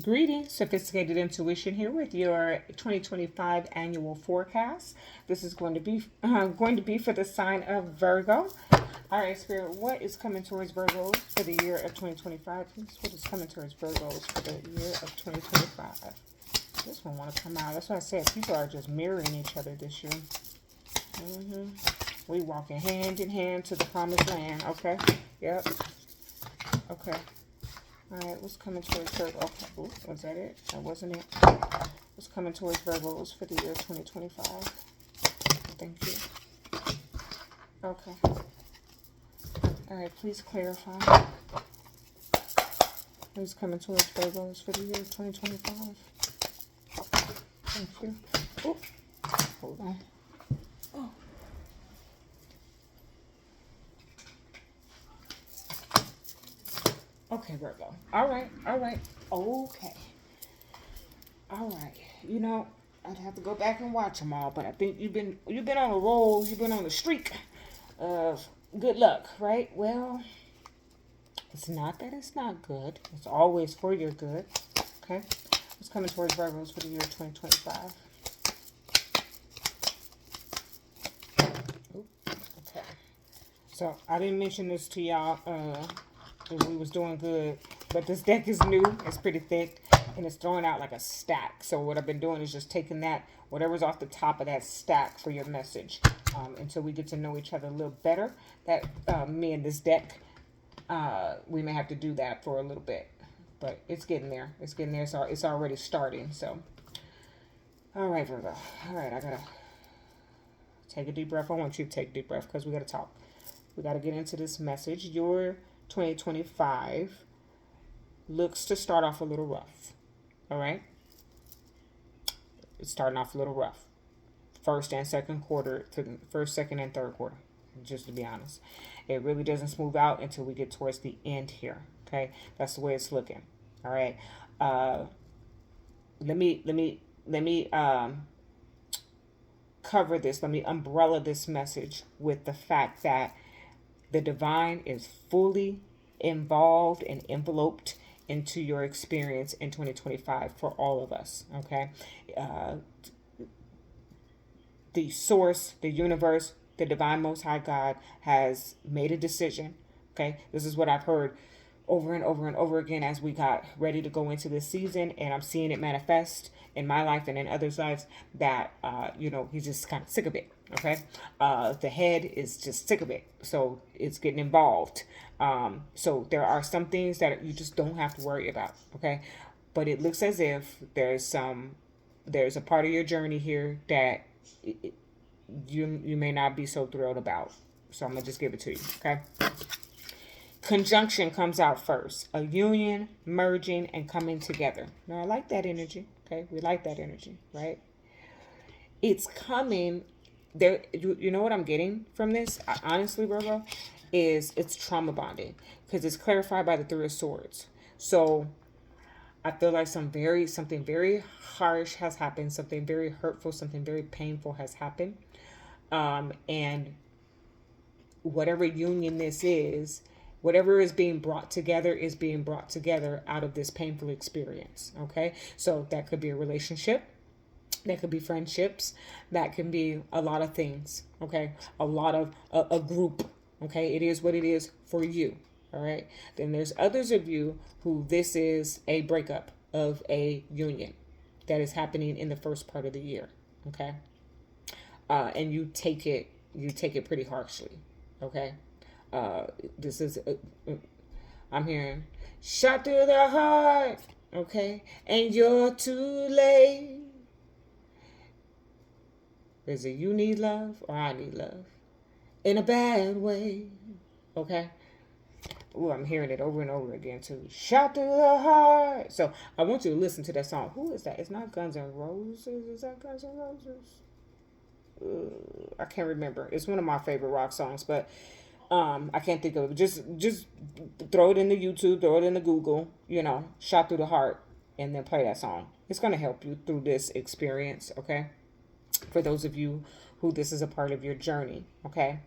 Greetings, Sophisticated Intuition here with your 2025 annual forecast. This is going to be for the sign of Virgo. All right, Spirit, what is coming towards Virgos for the year of 2025? Please, what is coming towards Virgos for the year of 2025? This one want to come out. That's why I said people are just mirroring each other this year. We walking hand in hand to the promised land. Okay. Yep. Okay. All right, what's coming towards Virgo? Okay, ooh, was that it? That wasn't it. What's coming towards Virgos for the year 2025? Thank you. Okay. All right, please clarify. Who's coming towards Virgos for the year 2025? Thank you. Oh, hold on. Oh. Okay, Virgo. All right. Okay. All right. You know, I'd have to go back and watch them all, but I think you've been on a roll. You've been on a streak of good luck, right? Well, it's not that it's not good. It's always for your good. Okay. What's coming towards Virgos for the year 2025? Ooh, okay. So I didn't mention this to y'all when we was doing good, but this deck is new. It's pretty thick, and it's throwing out like a stack. So what I've been doing is just taking that, whatever's off the top of that stack for your message, until we get to know each other a little better. That me and this deck, we may have to do that for a little bit, but it's getting there. It's getting there. So it's already starting. So, all right, Virgo. All right, I gotta take a deep breath. I want you to take a deep breath because we gotta talk. We gotta get into this message. Your 2025 looks to start off a little rough. All right, it's starting off a little rough. First and second quarter, to the first, second, and third quarter. Just to be honest, it really doesn't smooth out until we get towards the end here. Okay, that's the way it's looking. All right. Let me cover this. Let me umbrella this message with the fact that the divine is fully involved and enveloped into your experience in 2025 for all of us. Okay. The source, the universe, the divine most high God has made a decision. Okay. This is what I've heard over and over and over again as we got ready to go into this season, and I'm seeing it manifest in my life and in others' lives that he's just kind of sick of it. Okay, the head is just sick of it, so it's getting involved. So there are some things that you just don't have to worry about. Okay, but it looks as if there's a part of your journey here that you may not be so thrilled about. So I'm gonna just give it to you. Okay. Conjunction comes out first. A union, merging, and coming together. Now, I like that energy. Okay, we like that energy, right? It's coming. There, you know what I'm getting from this? Honestly, Virgo, is it's trauma bonding because it's clarified by the Three of Swords. So I feel like something very harsh has happened, something very hurtful, something very painful has happened, and whatever union this is, whatever is being brought together is being brought together out of this painful experience. Okay, so that could be a relationship, that could be friendships, that can be a lot of things. Okay, a lot of a group. Okay, it is what it is for you. All right, then there's others of you who this is a breakup of a union that is happening in the first part of the year. Okay, and you take it pretty harshly. Okay, this is I'm hearing shot through the heart. Okay, and you're too late. Is it you need love or I need love in a bad way? Okay. Ooh, I'm hearing it over and over again too. Shot through the heart. So I want you to listen to that song. Who is that? It's not Guns N' Roses. Is that Guns N' Roses? I can't remember. It's one of my favorite rock songs, but I can't think of it. Just throw it in the YouTube, throw it in the Google. Shot through the heart, and then play that song. It's gonna help you through this experience. Okay, for those of you who this is a part of your journey. Okay,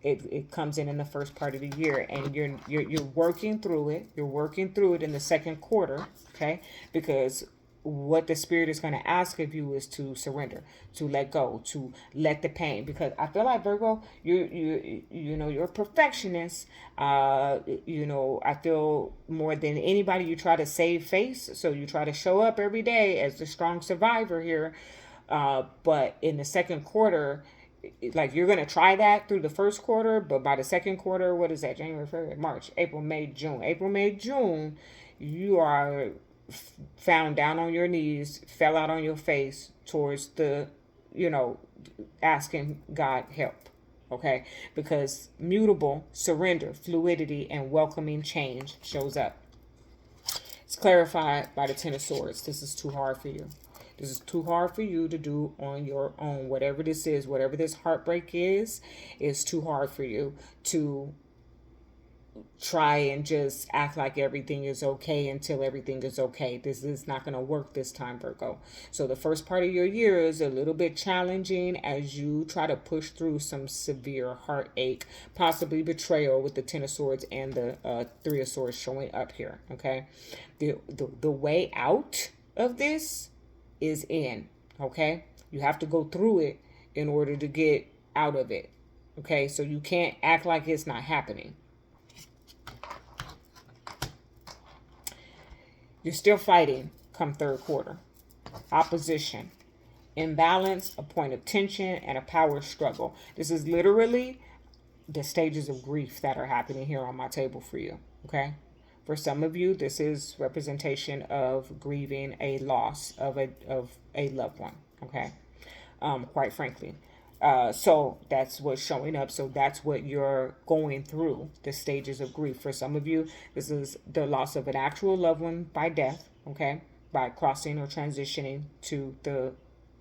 It comes in the first part of the year, and you're working through it. You're working through it in the second quarter, okay? Because what the spirit is going to ask of you is to surrender, to let go, to let the pain. Because I feel like Virgo, you know, you're a perfectionist. You know, I feel more than anybody you try to save face, so you try to show up every day as the strong survivor here. But in the second quarter, like you're gonna try that through the first quarter, but by the second quarter, what is that? January, February, March, April, May, June. April, May, June, you are found down on your knees, fell out on your face towards the, you know, asking God help. Okay, because mutable, surrender, fluidity, and welcoming change shows up. It's clarified by the Ten of Swords. This is too hard for you. This is too hard for you to do on your own. Whatever this is, whatever this heartbreak is too hard for you to try and just act like everything is okay until everything is okay. This is not going to work this time, Virgo. So the first part of your year is a little bit challenging as you try to push through some severe heartache, possibly betrayal with the Ten of Swords and the Three of Swords showing up here, okay? The way out of this is in, okay? You have to go through it in order to get out of it, okay? So you can't act like it's not happening. You're still fighting come third quarter. Opposition, imbalance, a point of tension, and a power struggle. This is literally the stages of grief that are happening here on my table for you, okay? For some of you, this is representation of grieving a loss of a loved one, okay? Quite frankly. So that's what's showing up. So that's what you're going through, the stages of grief. For some of you, this is the loss of an actual loved one by death, okay? By crossing or transitioning to the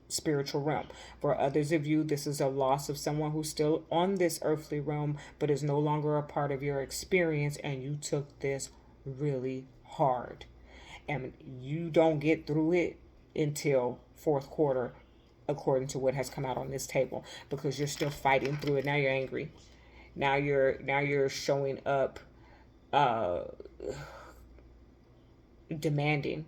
spiritual realm. For others of you, this is a loss of someone who's still on this earthly realm, but is no longer a part of your experience, and you took this really hard. And you don't get through it until fourth quarter, according to what has come out on this table, because you're still fighting through it. Now you're angry. Now you're showing up demanding.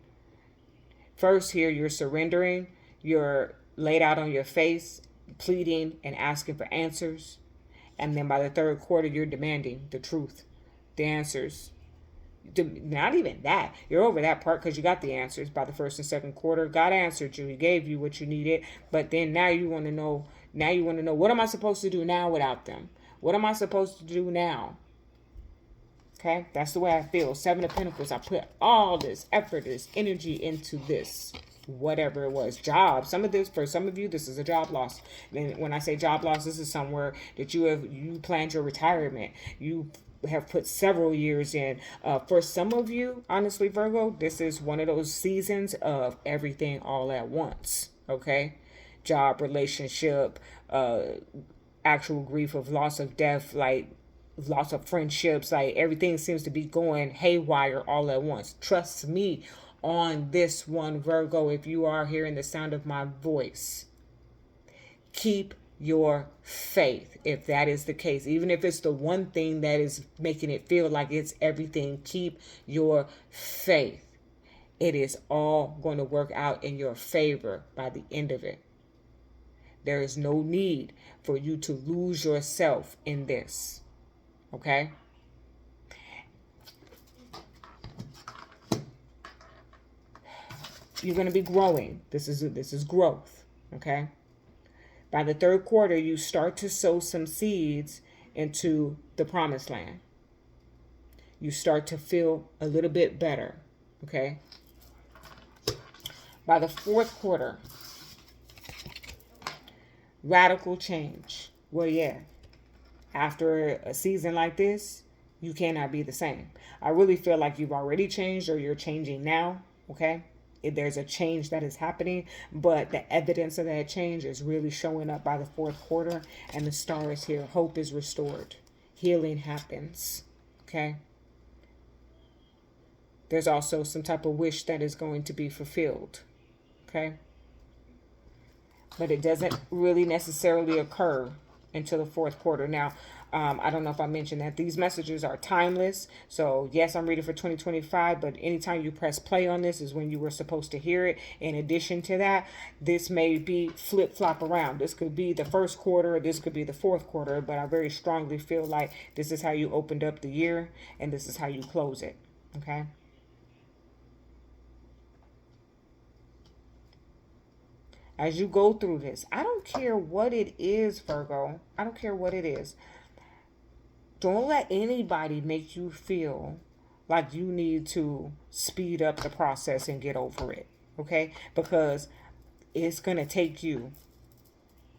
First here you're surrendering, you're laid out on your face, pleading and asking for answers. And then by the third quarter you're demanding the truth, the answers. Not even that. You're over that part because you got the answers by the first and second quarter. God answered you. He gave you what you needed. But then now you want to know. Now you want to know, what am I supposed to do now without them? What am I supposed to do now? Okay, that's the way I feel. Seven of Pentacles. I put all this effort, this energy into this. Whatever it was, job. Some of this, for some of you, this is a job loss. And when I say job loss, this is somewhere that you planned your retirement. You have put several years in. For some of you, honestly, Virgo, this is one of those seasons of everything all at once. Okay, job, relationship, actual grief of loss of death, like loss of friendships, like everything seems to be going haywire all at once. Trust me on this one, Virgo. If you are hearing the sound of my voice, keep your faith. If that is the case, even if it's the one thing that is making it feel like it's everything, keep your faith. It is all going to work out in your favor by the end of it. There is no need for you to lose yourself in this. Okay? You're going to be growing. This is growth. Okay? By the third quarter, you start to sow some seeds into the promised land. You start to feel a little bit better, okay? By the fourth quarter, radical change. Well, yeah, after a season like this, you cannot be the same. I really feel like you've already changed, or you're changing now, okay? There's a change that is happening, but the evidence of that change is really showing up by the fourth quarter, and the star is here. Hope is restored. Healing happens, okay? There's also some type of wish that is going to be fulfilled, okay? But it doesn't really necessarily occur until the fourth quarter. Now, I don't know if I mentioned that these messages are timeless. So yes, I'm reading for 2025, but anytime you press play on this is when you were supposed to hear it. In addition to that, this may be flip flop around. This could be the first quarter, this could be the fourth quarter, but I very strongly feel like this is how you opened up the year and this is how you close it. Okay. As you go through this, I don't care what it is, Virgo. I don't care what it is. Don't let anybody make you feel like you need to speed up the process and get over it. Okay? Because it's going to take you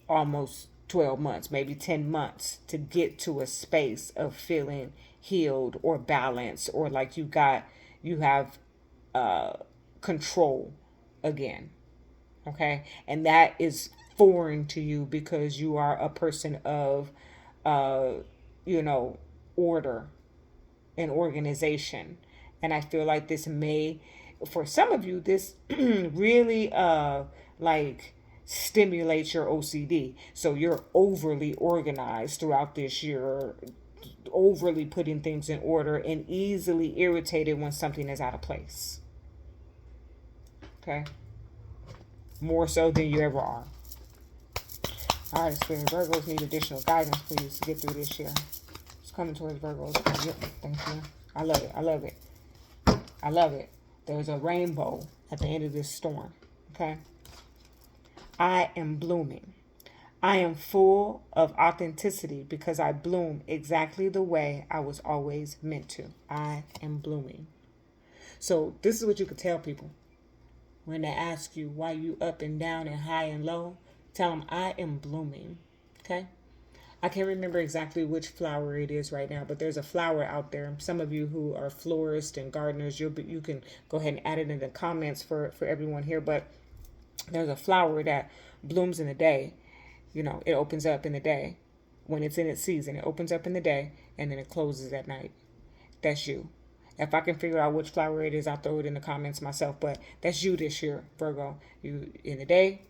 almost 12 months, maybe 10 months to get to a space of feeling healed or balanced or like you have uh, control again. Okay? And that is foreign to you because you are a person of, uh, you know, order and organization. And I feel like this may, for some of you, this really like stimulates your OCD. So you're overly organized throughout this year, overly putting things in order, and easily irritated when something is out of place. Okay? More so than you ever are. All right, Spirit Virgos need additional guidance, please, to get through this year. It's coming towards Virgos. Yep, thank you. I love it. I love it. I love it. There's a rainbow at the end of this storm. Okay? I am blooming. I am full of authenticity because I bloom exactly the way I was always meant to. I am blooming. So this is what you could tell people when they ask you why you up and down and high and low. Tell them I am blooming. Okay? I can't remember exactly which flower it is right now, but there's a flower out there. Some of you who are florists and gardeners, you can go ahead and add it in the comments for everyone here. But there's a flower that blooms in the day. You know, it opens up in the day. When it's in its season, it opens up in the day and then it closes at night. That's you. If I can figure out which flower it is, I'll throw it in the comments myself. But that's you this year, Virgo. You in the day,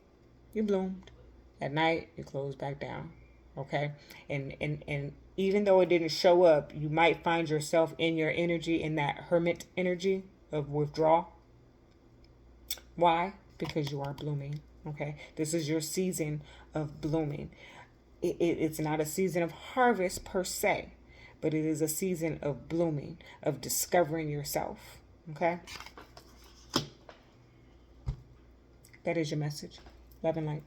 you bloomed. At night, you close back down. Okay? And even though it didn't show up, you might find yourself in your energy, in that hermit energy of withdrawal. Why? Because you are blooming. Okay? This is your season of blooming. It's not a season of harvest per se, but it is a season of blooming, of discovering yourself. Okay? That is your message. Love and light.